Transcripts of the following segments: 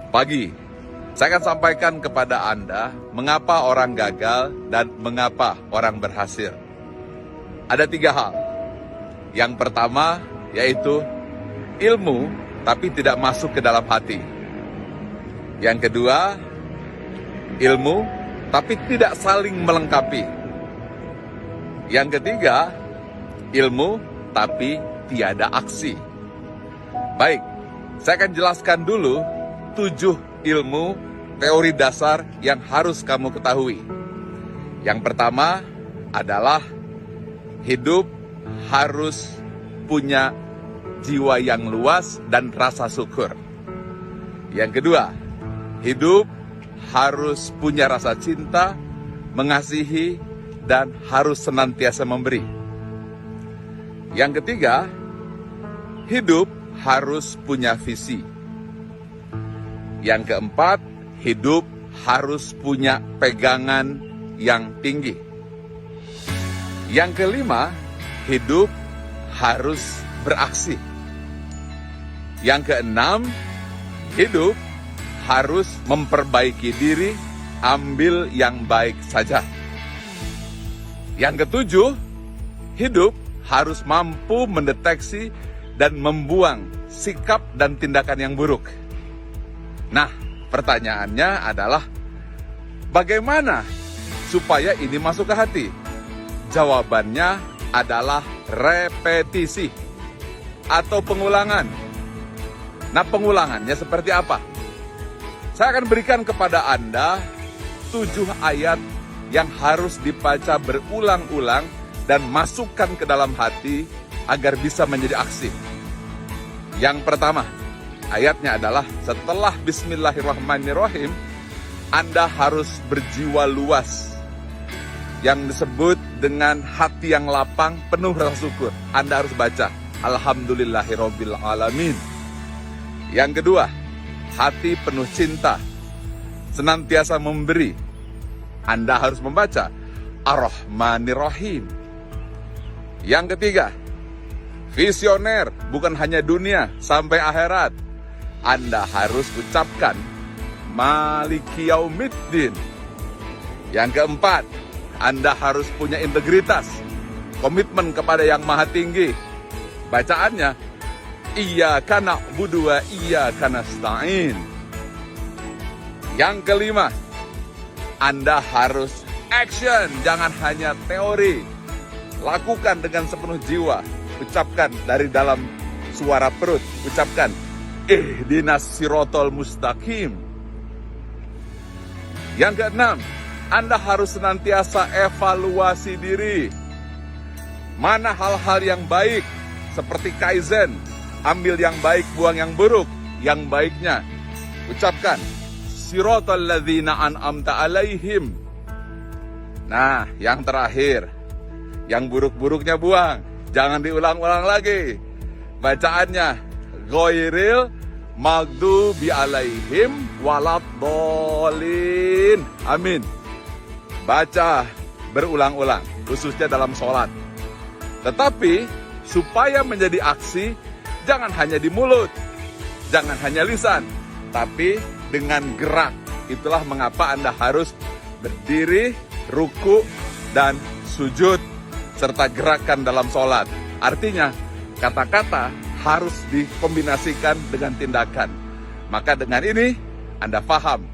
pagi, saya akan sampaikan kepada Anda mengapa orang gagal dan mengapa orang berhasil. Ada 3 hal. Yang pertama yaitu ilmu tapi tidak masuk ke dalam hati. Yang kedua, ilmu tapi tidak saling melengkapi. Yang ketiga, ilmu tapi tiada aksi. Baik, saya akan jelaskan dulu 7 ilmu teori dasar yang harus kamu ketahui. Yang pertama adalah hidup harus punya jiwa yang luas dan rasa syukur. Yang kedua, hidup harus punya rasa cinta, mengasihi, dan harus senantiasa memberi. Yang ketiga, hidup harus punya visi. Yang keempat, hidup harus punya pegangan yang tinggi. Yang kelima, hidup harus beraksi. Yang keenam, hidup harus memperbaiki diri, ambil yang baik saja. Yang ketujuh, hidup harus mampu mendeteksi dan membuang sikap dan tindakan yang buruk. Nah, pertanyaannya adalah bagaimana supaya ini masuk ke hati? Jawabannya adalah repetisi atau pengulangan. Nah, pengulangannya seperti apa? Saya akan berikan kepada Anda 7 ayat yang harus dibaca berulang-ulang dan masukkan ke dalam hati agar bisa menjadi aksi. Yang pertama, ayatnya adalah setelah Bismillahirrahmanirrahim, Anda harus berjiwa luas. Yang disebut dengan hati yang lapang, penuh rasa syukur. Anda harus baca Alhamdulillahirabbil alamin. Yang kedua, hati penuh cinta, senantiasa memberi. Anda harus membaca Ar-Rahmanir-Rahim. Yang ketiga, visioner, bukan hanya dunia, sampai akhirat. Anda harus ucapkan Maliki Yaumiddin. Yang keempat, Anda harus punya integritas, komitmen kepada yang maha tinggi. Bacaannya, Iyyaka na'budu wa iyyaka nasta'in. Yang kelima, Anda harus action, jangan hanya teori. Lakukan dengan sepenuh jiwa. Ucapkan dari dalam suara perut. Ucapkan, Ihdinas sirotol mustaqim. Yang keenam, Anda harus senantiasa evaluasi diri. Mana hal-hal yang baik, seperti Kaizen. Ambil yang baik, buang yang buruk. Yang baiknya, ucapkan, Sirotol ladzina an'amta alaihim. Nah, yang terakhir, yang buruk-buruknya buang. Jangan diulang-ulang lagi. Bacaannya, Ghairil maghdubi alaihim waladhdallin. Amin. Baca berulang-ulang, khususnya dalam sholat. Tetapi, supaya menjadi aksi, jangan hanya di mulut, jangan hanya lisan, tapi dengan gerak. Itulah mengapa Anda harus berdiri, ruku, dan sujud, serta gerakan dalam sholat. Artinya, kata-kata harus dikombinasikan dengan tindakan. Maka dengan ini, Anda paham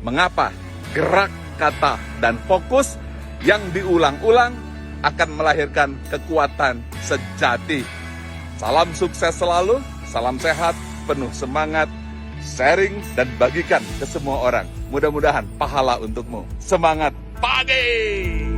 mengapa gerak, kata, dan fokus yang diulang-ulang akan melahirkan kekuatan sejati. Salam sukses selalu, salam sehat, penuh semangat, sharing dan bagikan ke semua orang. Mudah-mudahan pahala untukmu. Semangat pagi!